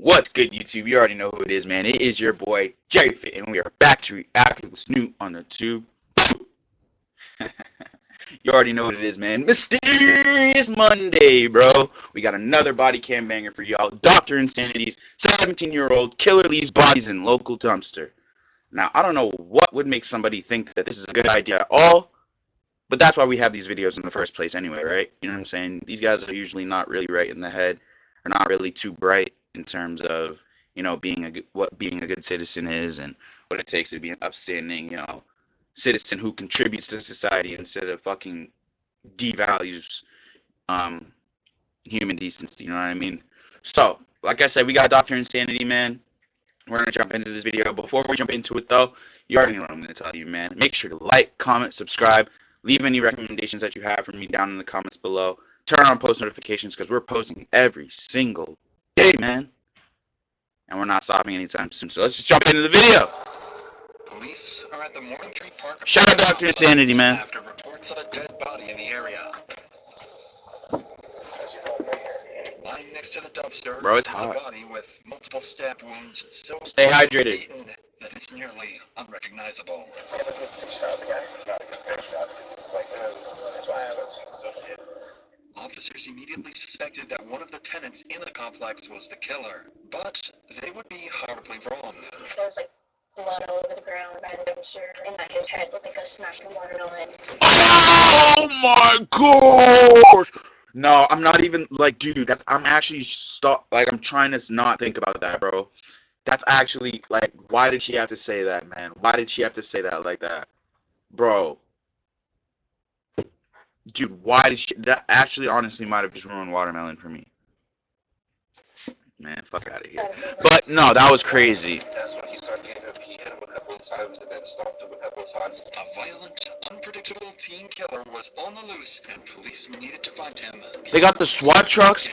What's good, YouTube? You already know who it is, man. It is your boy, Jerry Fit, and we are back to react to what's new on the tube. You already know what it is, man. Mysterious Monday, bro. We got another body cam banger for y'all. Dr. Insanity's 17-year-old killer leaves bodies in local dumpster. Now, I don't know what would make somebody think that this is a good idea at all, but that's why we have these videos in the first place anyway, right? You know what I'm saying? These guys are usually not really right in the head, or not really too bright in terms of, being being a good citizen is and what it takes to be an upstanding, citizen who contributes to society instead of fucking devalues um human decency, you know what I mean? So, like I said, we got Dr. Insanity, man. We're gonna jump into this video. Before we jump into it though, you already know what I'm gonna tell you, man. Make sure to like, comment, subscribe, leave any recommendations that you have for me down in the comments below. Turn on post notifications because we're posting every single day, man. And we're not stopping anytime soon. So let's just jump into the video. Police are at the Morning Tree Park. Shout out Dr. Insanity, man. After reports of a dead body in the area. Lying next to the dumpster Bro, it's is hot. a body with multiple stab wounds so Stay hydrated. beaten that it's nearly unrecognizable. Officers immediately suspected that one of the tenants in the complex was the killer, but they would be horribly wrong. There was like blood all over the ground by the dumpster, and that his head looked like a smashed watermelon. Oh my gosh! No, I'm not even like, dude. I'm actually I'm trying to not think about that, bro. That's actually like, why did she have to say that, man? Why did she have to say that like that, bro? Dude, why did she? That actually, honestly, might have just ruined watermelon for me. Man, fuck out of here. But no, that was crazy. That's when he started getting him. He hit him a couple of times and then stopped him a couple of times. A violent, unpredictable teen killer was on the loose, and police needed to find him. They got the SWAT trucks.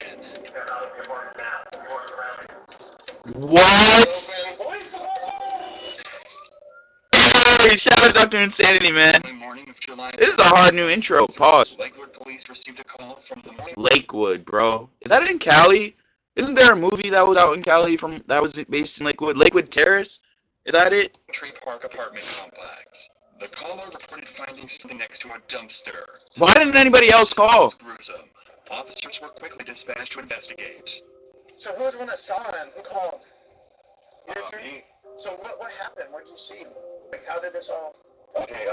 What? Hey, shout out Dr. Insanity, man. This is a hard new intro. Pause. Lakewood police received a call from the Lakewood, bro. Is that in Cali? Isn't there a movie that was out in Cali that was based in Lakewood? Lakewood Terrace? Is that it? Tree Park apartment complex. The caller reported finding something next to a dumpster. Why didn't anybody else call? Gruesome. Officers were quickly dispatched to investigate. So who was the one that saw him? Who called? So what happened? What did you see? Like, how did this all? Okay,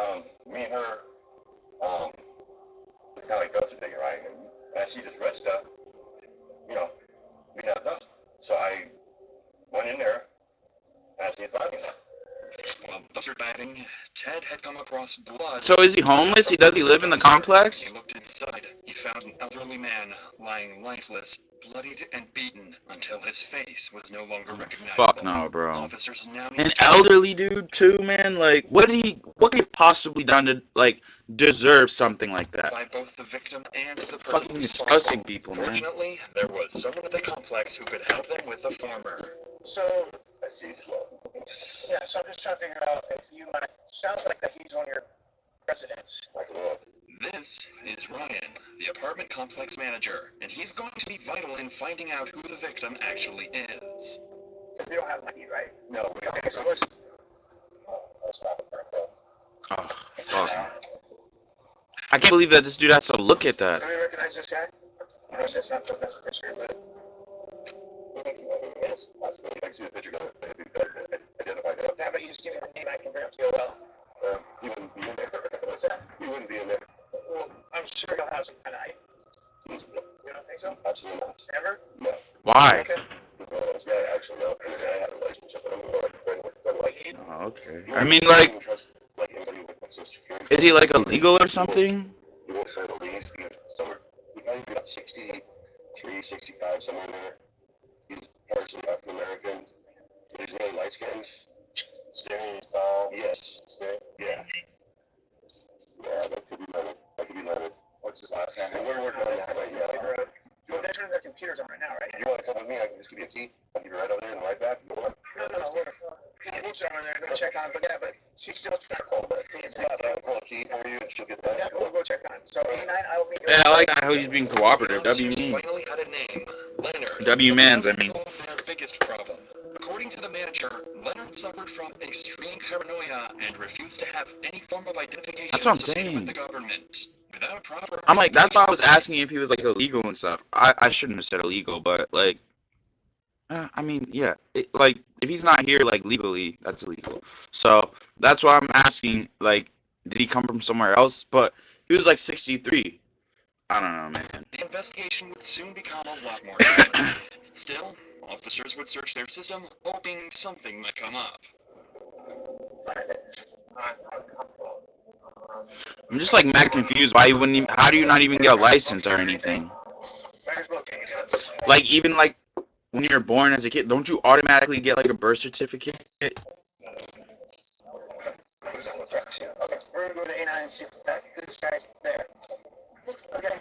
me and her, we kind of like dumpster digging, right? And as she just red stuff, we had dust. So I went in there, and I see his body. While dumpster diving, Ted had come across blood. So is he homeless? Does he live in the complex? He looked inside. He found an elderly man lying lifeless, bloodied and beaten until his face was no longer recognizable. Fuck no, bro. Officers now An elderly dude too, man. Like, what could he possibly done to deserve something like that? By both the victim and the person Fucking disgusting people, man. Fortunately, there was someone at the complex who could help them with the former. So I see slow. yeah, so I'm just trying to figure out if you might. Sounds like that he's one of your residents. Like a little. This is Ryan, the apartment complex manager, and he's going to be vital in finding out who the victim actually is. Because we don't have money, right? No, we don't. Okay, so listen. That's not the front door. Oh, fuck. I can't believe that this dude has to look at that. So we recognize this guy? I know it's not the best picture, but. I think you know who it is. I can see the picture, but it'd be better to identify him. How about you just give me the name I can bring up to you well? He wouldn't be in there. What's that? He wouldn't be in there. Well, I'm sure he'll have some kind of ID. You don't think so? Absolutely not. Never? No. Why? Okay. This guy actually, no. I have a relationship with him. We're like friend like. Oh, okay. I mean, like, Like anybody with Social Security. is he like illegal or something? He won't sign a lease. Somewhere, he probably about 63, 65, somewhere in there. He's partially African American. He's really light skinned. Scary, tall. Yes. Scary. Yeah. Yeah, that could be Leonard. That could be Leonard. What's his last name? And we're working on that right now. Well, they're turning their computers on right now, right? You want to come with me? I can just give you a key. I'll give you right over there and right back. Go on. No, we'll jump in there and go check on it. But yeah, but she's still trying to call the Yeah, I'll pull a key for you and she'll get that. Yeah, we'll go check on it. So 89, I will meet you. Yeah, I like how he's being cooperative. W mean. Finally had a name. Leonard. W mans, I mean. Their biggest problem. According to the manager, Leonard suffered from extreme paranoia and refused to have any form of identification That's what I'm associated with saying. the government. Without proper I'm like, that's why I was asking if he was like illegal and stuff. I shouldn't have said illegal, but like, I mean, yeah, like if he's not here like legally, that's illegal. So that's why I'm asking. Like, did he come from somewhere else? But he was like 63. I don't know, man. The investigation would soon become a lot more challenging. Still, officers would search their system, hoping something might come up. I'm just like mad confused why you wouldn't even, how do you not even get a license or anything? Leonard's looking, so let's. Like even like when you're born as a kid, don't you automatically get like a birth certificate? Okay, we're gonna go to A9 and see if this guy's there. Okay.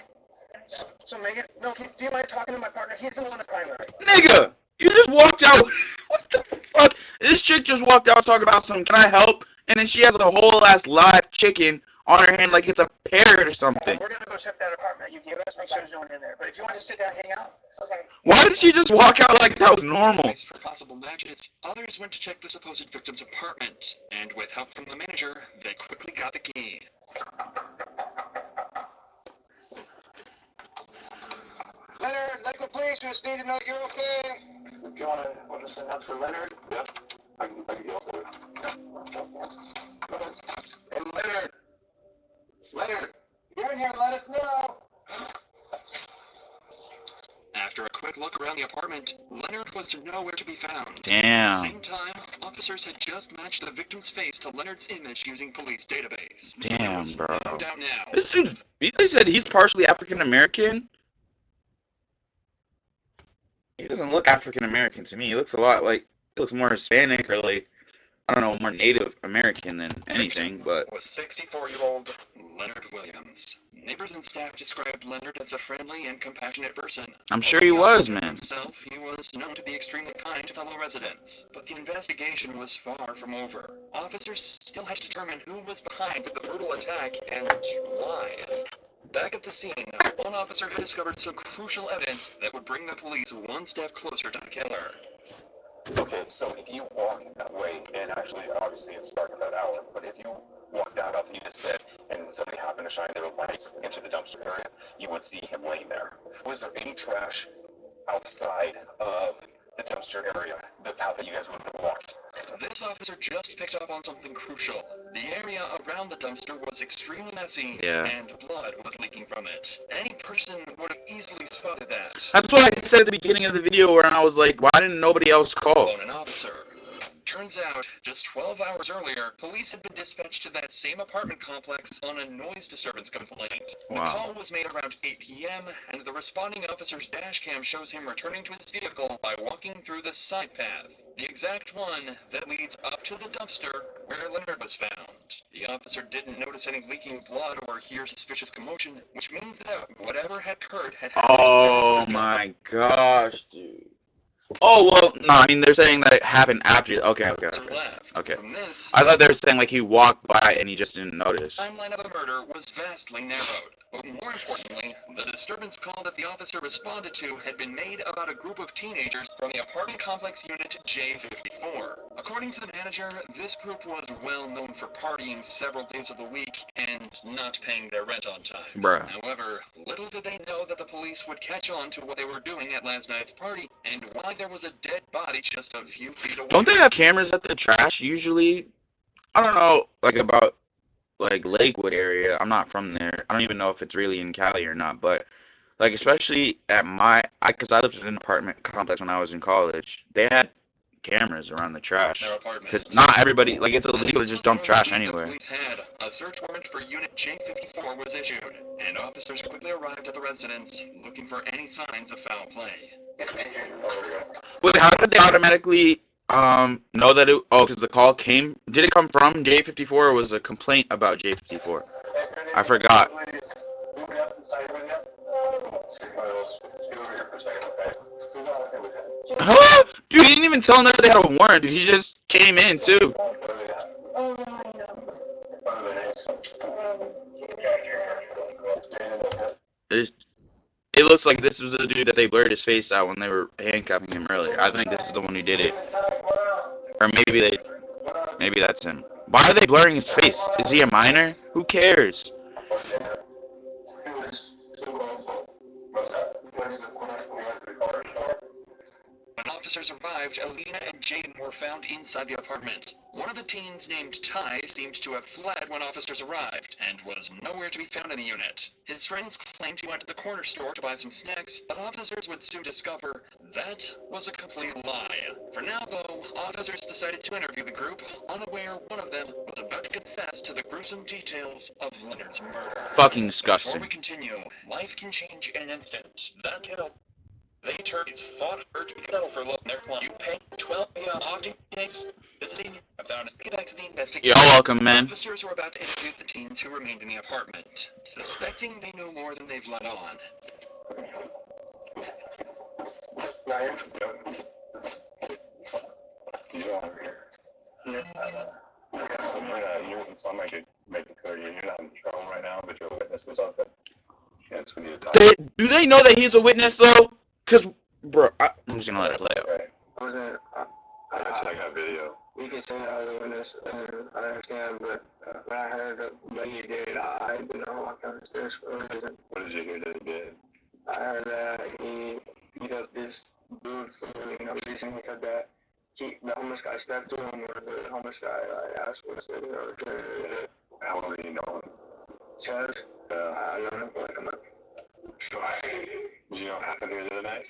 So Megan, no, do you mind talking to my partner? He's the one that's primary. Nigga, you just walked out. What the fuck? This chick just walked out talking about some, can I help? And then she has a whole ass live chicken on her hand like it's a parrot or something. We're gonna go check that apartment that you gave us, make sure there's no one in there. But if you want to sit down, hang out. Okay. Why did she just walk out like that was normal? For possible matches, others went to check the supposed victim's apartment, and with help from the manager, they quickly got the key. Leonard, Lakewood Police, we just need to know that you're okay. You want to send out for Leonard? Yep. I can go for it. Hey, Leonard, you're in here, let us know. After a quick look around the apartment, Leonard was nowhere to be found. At the Damn. same time, officers had just matched the victim's face to Leonard's image using police database. Damn, So bro. no doubt now. This dude, they said he's partially African American. He doesn't look African American to me. He looks a lot like, he looks more Hispanic or like, I don't know, more Native American than anything, but. Was 64-year-old Leonard Williams. Neighbors and staff described Leonard as a friendly and compassionate person. I'm sure he was, Although man. Himself, he was known to be extremely kind to fellow residents. But the investigation was far from over. Officers still had to determine who was behind the brutal attack and why. Back at the scene, one officer had discovered some crucial evidence that would bring the police one step closer to the killer. Okay, so if you walk that way, and actually, obviously, it's dark at that hour, but if you walk that up, you just said, and somebody happened to shine their lights into the dumpster area, you would see him laying there. Was there any trash outside of the dumpster area, the path that you guys would have walked? This officer just picked up on something crucial. The area around the dumpster was extremely messy, Yeah. and blood was leaking from it. Any person would have easily spotted that. That's what I said at the beginning of the video where I was like, why didn't nobody else call? On an officer. Turns out, just 12 hours earlier, police had been dispatched to that same apartment complex on a noise disturbance complaint. The Wow. call was made around 8 p.m., and the responding officer's dash cam shows him returning to his vehicle by walking through the side path, the exact one that leads up to the dumpster where Leonard was found. The officer didn't notice any leaking blood or hear suspicious commotion, which means that whatever had occurred had happened. Oh my gosh, dude. Oh, well, no, I mean, they're saying that it happened after. Okay. Left. Okay. From this, I thought they were saying, like, he walked by and he just didn't notice. the timeline of the murder was vastly narrowed. But more importantly, the disturbance call that the officer responded to had been made about a group of teenagers from the apartment complex unit J54. According to the manager, this group was well known for partying several days of the week and not paying their rent on time. Bruh. However, little did they know that the police would catch on to what they were doing at last night's party and why there was a dead body just a few feet away. Don't they have cameras at the trash usually? I don't know, like, about, like, Lakewood area. I'm not from there. I don't even know if it's really in Cali or not, but, like, especially at because I lived in an apartment complex when I was in college, they had cameras around the trash. Their apartments. Because not everybody, like, it's illegal to just dump trash anywhere. The police had a search warrant for Unit J54 was issued, and officers quickly arrived at the residence looking for any signs of foul play. Wait, how did they automatically know that it? Oh, because the call came. Did it come from J54 or was it a complaint about J54? I forgot. Huh? Dude, he didn't even tell them that they had a warrant. Dude, he just came in too. It looks like this was the dude that they blurred his face out when they were handcuffing him earlier. I think this is the one who did it. Or maybe that's him. Why are they blurring his face? Is he a minor? Who cares? When officers arrived, Alina and Jaden were found inside the apartment. One of the teens, named Ty, seemed to have fled when officers arrived and was nowhere to be found in the unit. His friends claimed he went to the corner store to buy some snacks, but officers would soon discover that was a complete lie. For now, though, officers decided to interview the group, unaware one of them was about to confess to the gruesome details of Leonard's murder. Fucking Before disgusting. we continue, life can change in an instant. That kiddo. They turkeys fought her to kill for looking their client. You pay 12 off case visiting about an to the investigation. You're welcome, man. Officers were about to interview the teens who remained in the apartment, suspecting they knew more than they've let on. I might make it clear you're not in trouble right now, but you're a witness or something. Yeah, it's gonna be a time. Do they know that he's a witness though? Cause, bro, I'm just gonna let it play out. Okay. I got video. You can say I was a witness, and I understand, but when I heard that he did, I didn't know what kind of stairs for a reason. What did you hear that he did? I heard that he beat up this dude for, reason because the homeless guy stepped to him, or the homeless guy asked for the city or the. How well do you know him? Chad, I know him for like a month. Did you know what happened here the other night?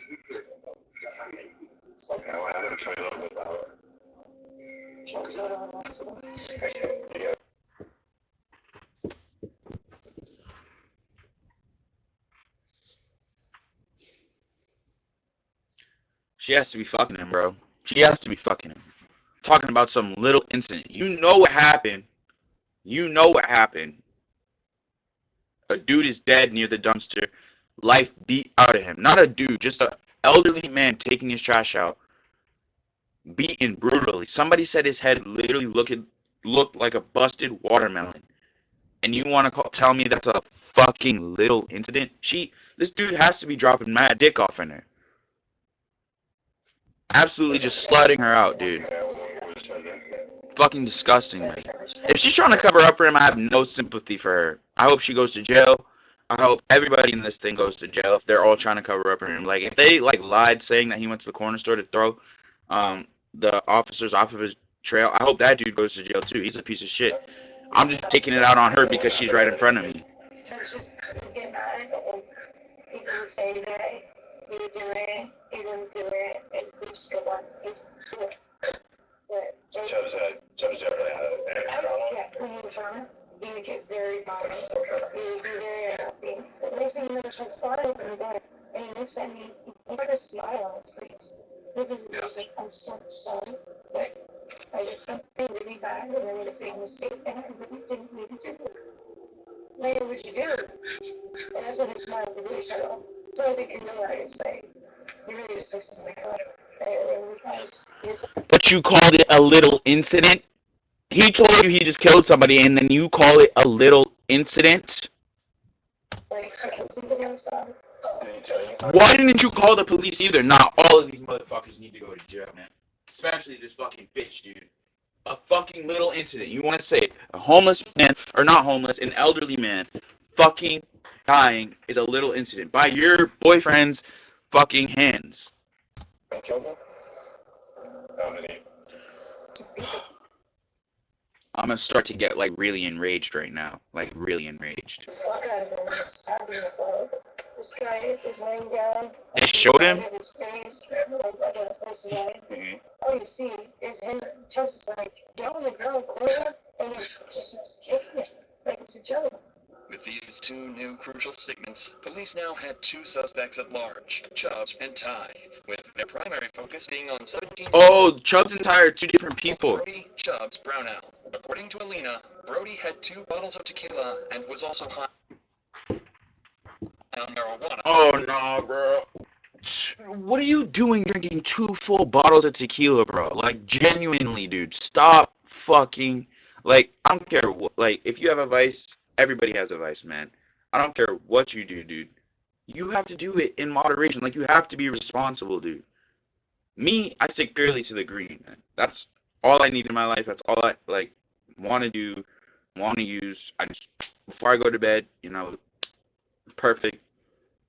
Okay, what happened? Tell me a little bit about it. Yeah. She has to be fucking him, bro. She has to be fucking him. Talking about some little incident. You know what happened. You know what happened. A dude is dead near the dumpster. Life beat out of him. Not a dude, just an elderly man taking his trash out. Beaten brutally. Somebody said his head literally looked like a busted watermelon. And you want to tell me that's a fucking little incident? This dude has to be dropping mad dick off in her. Absolutely just slutting her out, dude. Fucking disgusting, man. If she's trying to cover up for him, I have no sympathy for her. I hope she goes to jail. I hope everybody in this thing goes to jail if they're all trying to cover up for him. Like, if they, lied saying that he went to the corner store to throw the officers off of his trail, I hope that dude goes to jail, too. He's a piece of shit. I'm just taking it out on her because she's right in front of me. Just get mad and people would say that he didn't do it, he didn't do it, and we just go on. Judge already had a drama. Yeah, when he was drunk, he would get very bothered. He would be very unhappy. The next thing you know, he's far open the door, and he looks at me, he's like a smile on his face. Because he was like, I'm so sorry, but I did something really bad, and I made a big mistake, and I really didn't mean to do it. Later, what'd you do? And that's when his smile really shut off. So I think you realize, like, he really just looks at my car. But you called it a little incident? He told you he just killed somebody, and then you call it a little incident? Like, I can see the other side. Why didn't you call the police either? Nah, all of these motherfuckers need to go to jail, man. Especially this fucking bitch, dude. A fucking little incident. You want to say a homeless man, or not homeless, an elderly man, fucking dying is a little incident by your boyfriend's fucking hands. I'm gonna start to get really enraged right now, really enraged. Fuck out of him. This guy is laying down. They showed him? His face, all you see is him just down on the ground, clear, and he's just kicking it like it's a joke. With these two new crucial statements, police now had two suspects at large, Chubbs and Ty, with their primary focus being on 17. Oh, Chubbs and Ty are two different people. Brody, Chubbs, Brownout. According to Alina, Brody had 2 bottles of tequila and was also high on marijuana. Oh no, bro. What are you doing drinking 2 full bottles of tequila, bro? Genuinely, dude. Stop fucking. I don't care what. If you have a vice, everybody has a vice, man. I don't care what you do, dude. you have to do it in moderation. Like, you have to be responsible, dude. Me, I stick purely to the green, man. That's all I need in my life. That's all I, like, want to do, want to use. I just, before I go to bed, perfect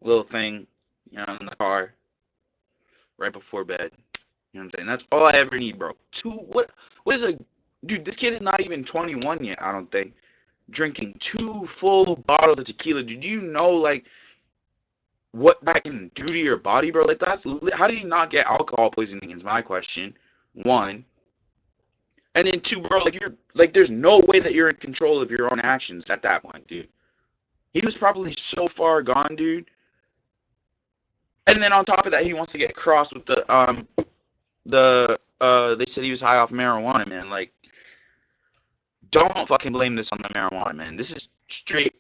little thing, in the car, right before bed. You know what I'm saying? That's all I ever need, bro. What is a, dude, this kid is not even 21 yet, I don't think. Drinking 2 full bottles of tequila. Do you know, like, what that can do to your body, bro? Like, how do you not get alcohol poisoning is my question. One. And then two, bro, like, there's no way that you're in control of your own actions at that point, dude. He was probably so far gone, dude. And then on top of that, he wants to get crossed with they said he was high off marijuana, man. Like, don't fucking blame this on the marijuana, man. This is straight,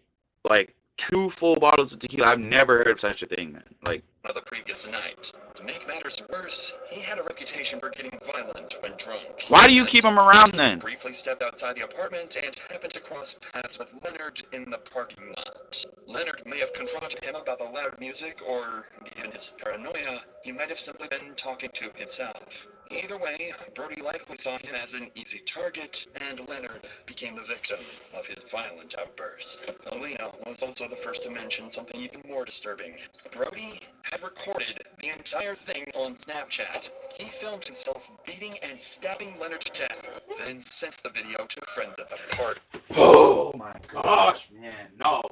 like, 2 full bottles of tequila. I've never heard of such a thing, man. Like, The previous night. To make matters worse, he had a reputation for getting violent when drunk. why do you keep him around then? Briefly stepped outside the apartment and happened to cross paths with Leonard in the parking lot. Leonard may have confronted him about the loud music, or given his paranoia, he might have simply been talking to himself. Either way, Brody likely saw him as an easy target, and Leonard became the victim of his violent outburst. Alina was also the first to mention something even more disturbing. Brody had recorded the entire thing on Snapchat. He filmed himself beating and stabbing Leonard to death, then sent the video to friends at the party. Oh my gosh, man. No,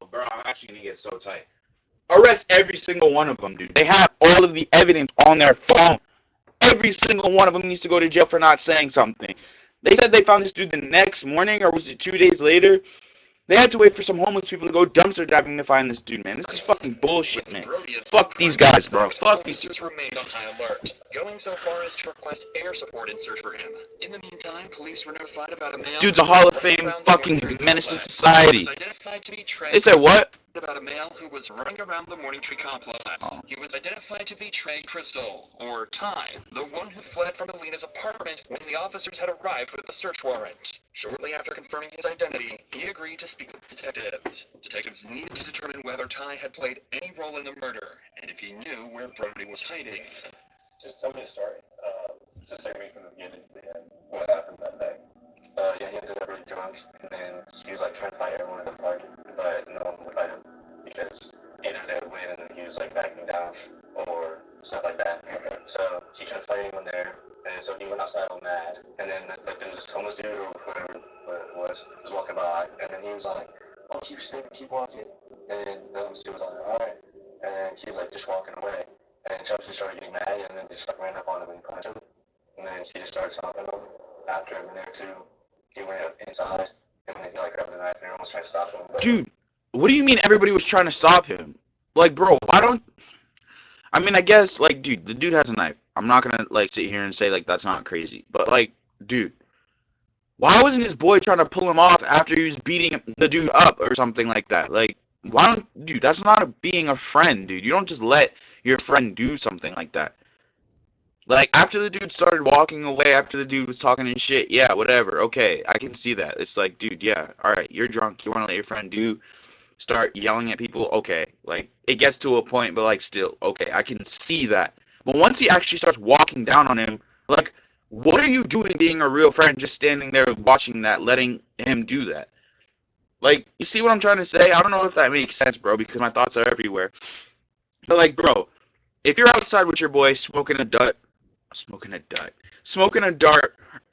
bro. I'm actually gonna get so tight. Arrest every single one of them, dude. They have all of the evidence on their phone. Every single one of them needs to go to jail for not saying something. They said they found this dude the next morning, or was it 2 days later? They had to wait for some homeless people to go dumpster diving to find this dude, man. This is fucking bullshit, man. Fuck these guys, bro. Fuck these. Officers remained on high alert, going so far as to request air support in search for him. In the meantime, police were notified about a male. Dude's a Hall of Fame fucking menace to society. They said what? About a male who was running around the Morning Tree complex. He was identified to be Trey Crystal, or Ty, the one who fled from Alina's apartment when the officers had arrived with the search warrant. Shortly after confirming his identity, he agreed to speak with detectives. Detectives needed to determine whether Ty had played any role in the murder, and if he knew where Brody was hiding. Just tell me the story. Just take me from the beginning to the end. What happened that night? Yeah, he ended up really drunk, and then he was like trying to fight everyone in the party, but no one would fight him because either they would win and then he was like backing down or stuff like that. So he tried to fight anyone there, and so he went outside all mad, and then like there was this homeless dude or whoever it was walking by, and then he was like, "Oh, keep staying, keep walking," and then the homeless dude was like, "All right," and then he was like just walking away, and Chubbs just started getting mad, and then they just like ran up on him and punched him, and then he just started stomping him. After a minute or two, he went up inside, and then he like grabbed the knife, and everyone was trying to stop him. But Dude, what do you mean everybody was trying to stop him? Like, bro, why don't... I mean, I guess, like, dude, the dude has a knife. I'm not gonna, like, sit here and say, like, that's not crazy. But, like, dude, why wasn't his boy trying to pull him off after he was beating the dude up or something like that? Like, why don't... Dude, that's not being a friend, dude. You don't just let your friend do something like that. Like, after the dude started walking away, after the dude was talking and shit, yeah, whatever, okay, I can see that. It's like, dude, yeah, alright, you're drunk, you want to let your friend start yelling at people, okay, like, it gets to a point, but, like, still, okay, I can see that. But once he actually starts walking down on him, like, what are you doing being a real friend, just standing there watching that, letting him do that? Like, you see what I'm trying to say? I don't know if that makes sense, bro, because my thoughts are everywhere. But, like, bro, if you're outside with your boy smoking a dart,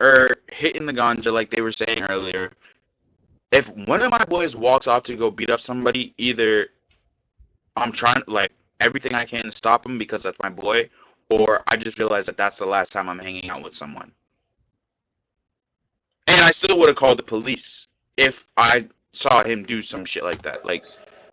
or hitting the ganja like they were saying earlier, if one of my boys walks off to go beat up somebody, either I'm trying, like, everything I can to stop him because that's my boy, or I just realize that that's the last time I'm hanging out with someone. And I still would have called the police if I saw him do some shit like that. Like,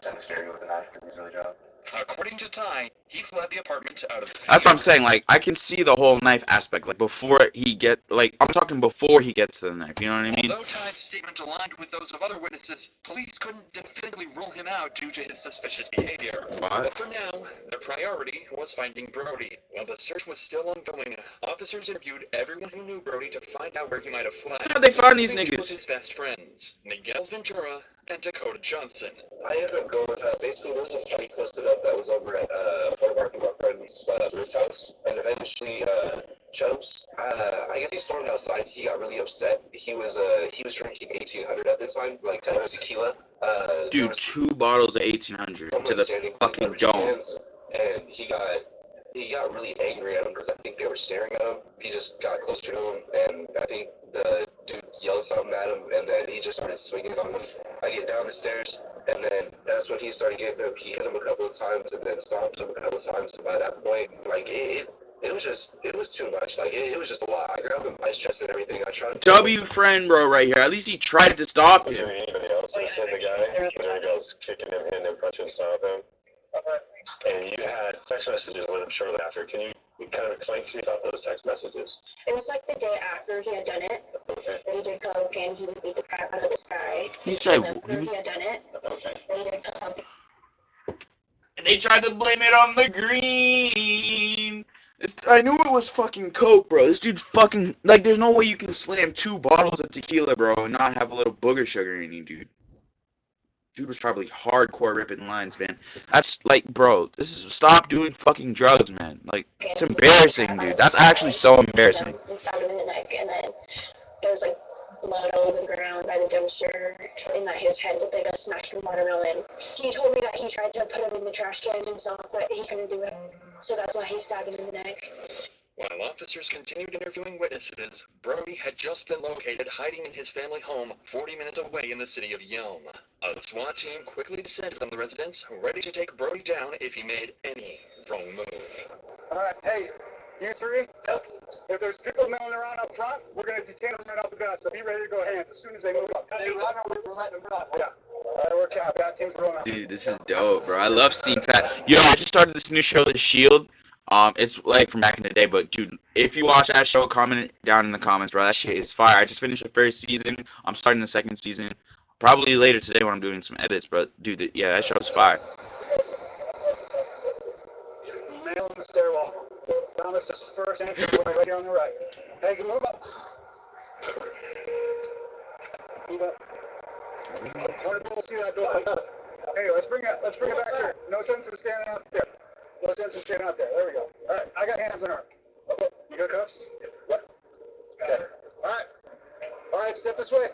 then scared with a knife to do really job. According to Ty, he fled the apartment out of fear. that's what I'm saying. Like, I can see the whole knife aspect. Like, I'm talking before he gets to the knife. You know what I mean? Although Ty's statement aligned with those of other witnesses, police couldn't definitively rule him out due to his suspicious behavior. What? But for now, their priority was finding Brody. While the search was still ongoing, officers interviewed everyone who knew Brody to find out where he might have fled. How'd they find these including two of niggas? his best friends, Miguel Ventura and Dakota Johnson. I ended up going with basically there was a study posted up that was over at one of our female friends' Bruce's house, and eventually Chubbs, I guess he stormed outside. He got really upset. He was drinking 1800 at the time, like 10 tequila. Dude, 2 bottles of 1800 to the fucking dome. And he got really angry at him because I think they were staring at him. He just got closer to him, and I think the dude yelled something at him, and then he just started swinging on him. I get down the stairs, and then that's when he started getting him. He hit him a couple of times, and then stomped him a couple of times. And by that point, like it was too much. Like it was just a lot. I grabbed him by his chest and everything. I tried to W friend, bro, right here. At least he tried to stop was him. there anybody else who said the guy? There he goes, kicking him, hitting him, punching, stop him. And you had text messages with him shortly after. Can you kind of explain to me about those text messages? It was like the day after he had done it. Okay. That he did coke and he would beat the crap out of this guy. He said After he had done it. Okay. That he did coke. And they tried to blame it on the green. I knew it was fucking coke, bro. This dude's fucking, like, there's no way you can slam 2 bottles of tequila, bro, and not have a little booger sugar in you, dude. Dude was probably hardcore ripping lines, man. That's like, bro, stop doing fucking drugs, man. Like, it's embarrassing, dude. That's actually so embarrassing. And stabbed him in the neck, and then there was like blood all over the ground by the dumpster, and that his head looked like a smashed watermelon. He told me that he tried to put him in the trash can himself, but he couldn't do it. So that's why he stabbed him in the neck. While officers continued interviewing witnesses, Brody had just been located hiding in his family home 40 minutes away in the city of Yelm. A SWAT team quickly descended on the residence, ready to take Brody down if he made any wrong move. Alright, hey, you three, if there's people milling around up front, we're going to detain them right off the bat, so be ready to go hands as soon as they move up. They run or we're letting them run? Yeah. Alright, we're capped. Got teams rolling out. Dude, this is dope, bro. I love seeing that. Yo, I just started this new show, The Shield. It's like from back in the day, but dude, if you watch that show, comment down in the comments, bro. That shit is fire. I just finished the first season. I'm starting the second season. Probably later today when I'm doing some edits, but dude, yeah, that show's fire. Male in the stairwell. Thomas is first entry point right here on the right. Hey, move up. Move up. I want people to see that door. Hey, let's bring it back here. No sense in standing out there. No sense in standing out there. There we go. All right, I got hands on her. Okay. You got cuffs? Yep. Okay. All right, step this way.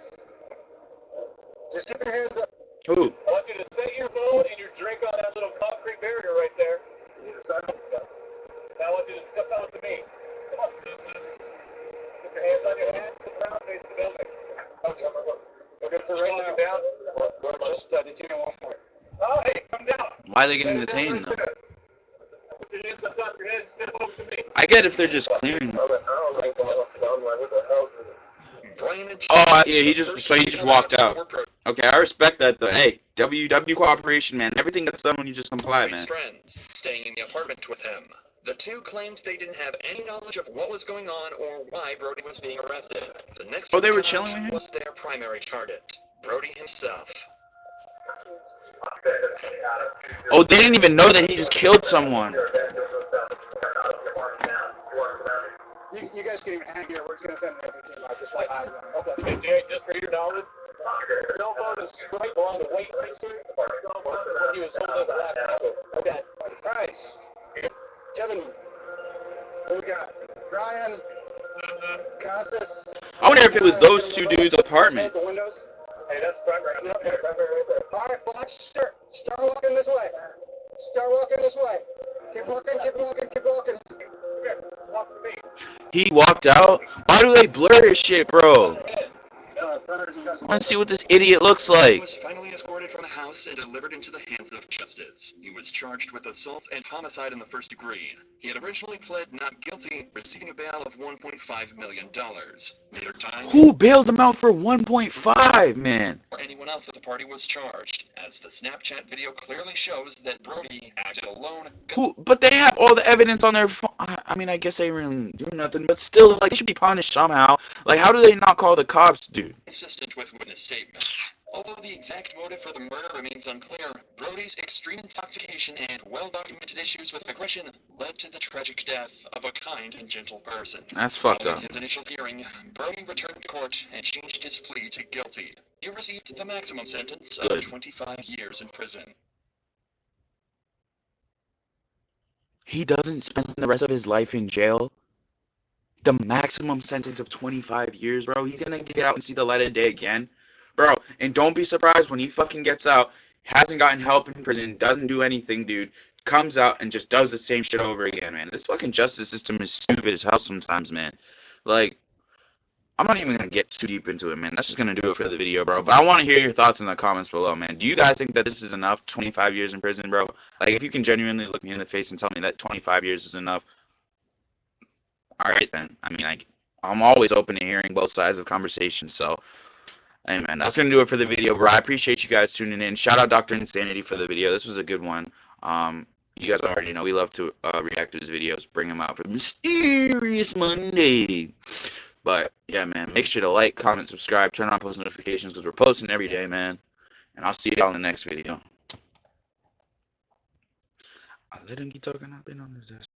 Just keep your hands up. Ooh. I want you to set your phone and your drink on that little concrete barrier right there. Yes, Now I want you to step out to me. Come on. Put your hands on your head, look around, face the building. Okay, we're good for right now. Down. We're just detaining one more. Oh, hey, come down. Why are they getting detained, though? Put your hands on top of your head and step over to me. I get if they're just clearing. Brian and Oh, yeah, he just walked out. Okay, I respect that, though. Hey, WW cooperation, man. Everything gets done when you just comply, man. Brody's friends staying in the apartment with him. The two claimed they didn't have any knowledge of what was going on or why Brody was being arrested. The next Oh, they were one chilling with him? was their primary target, Brody himself. Oh, they didn't even know that he just killed someone. You guys can even hang here. We're just going to send an infantry team out just like I do. Okay, Jay, just for your knowledge, cell phone is straight along the weight feature of our cell phone when he was holding the laptop. Okay. All right. Kevin, who we got? Brian, Constance. I wonder if it was those two dudes' apartment. The windows. Hey, that's primary. Yep. Right there. All right, watch. Start walking this way. Start walking this way. Keep walking, keep walking, keep walking. Here, walk with me. He walked out? Why do they blur his shit, bro? I want to see what this idiot looks He like. was finally escorted from the house and delivered into the hands of justice. He was charged with assault and homicide in the first degree. He had originally pled not guilty, receiving a bail of $1.5 million. Neither time Who bailed him out for 1.5, man? or anyone else at the party was charged, as the Snapchat video clearly shows that Brody acted alone. Who? But they have all the evidence on their phone. I mean, I guess they really do nothing, but still, like, they should be punished somehow. Like, how do they not call the cops, dude? Consistent with witness statements. Although the exact motive for the murder remains unclear, Brody's extreme intoxication and well-documented issues with aggression led to the tragic death of a kind and gentle person. That's fucked Following up. his initial hearing, Brody returned to court and changed his plea to guilty. He received the maximum sentence Good. of 25 years in prison. He doesn't spend the rest of his life in jail. The maximum sentence of 25 years, bro. He's gonna get out and see the light of day again. Bro, and don't be surprised when he fucking gets out, hasn't gotten help in prison, doesn't do anything, dude. Comes out and just does the same shit over again, man. This fucking justice system is stupid as hell sometimes, man. Like, I'm not even gonna get too deep into it, man. That's just gonna do it for the video, bro. But I want to hear your thoughts in the comments below, man. Do you guys think that this is enough? 25 years in prison, bro? Like, if you can genuinely look me in the face and tell me that 25 years is enough, all right then. I mean, I'm always open to hearing both sides of conversation. So, hey, man, that's gonna do it for the video, bro. I appreciate you guys tuning in. Shout out Dr. Insanity for the video. This was a good one. You guys already know we love to react to his videos, bring them out for Mysterious Monday. But yeah, man, make sure to like, comment, subscribe, turn on post notifications because we're posting every day, man. And I'll see y'all in the next video. I let him keep talking. I've been on his ass.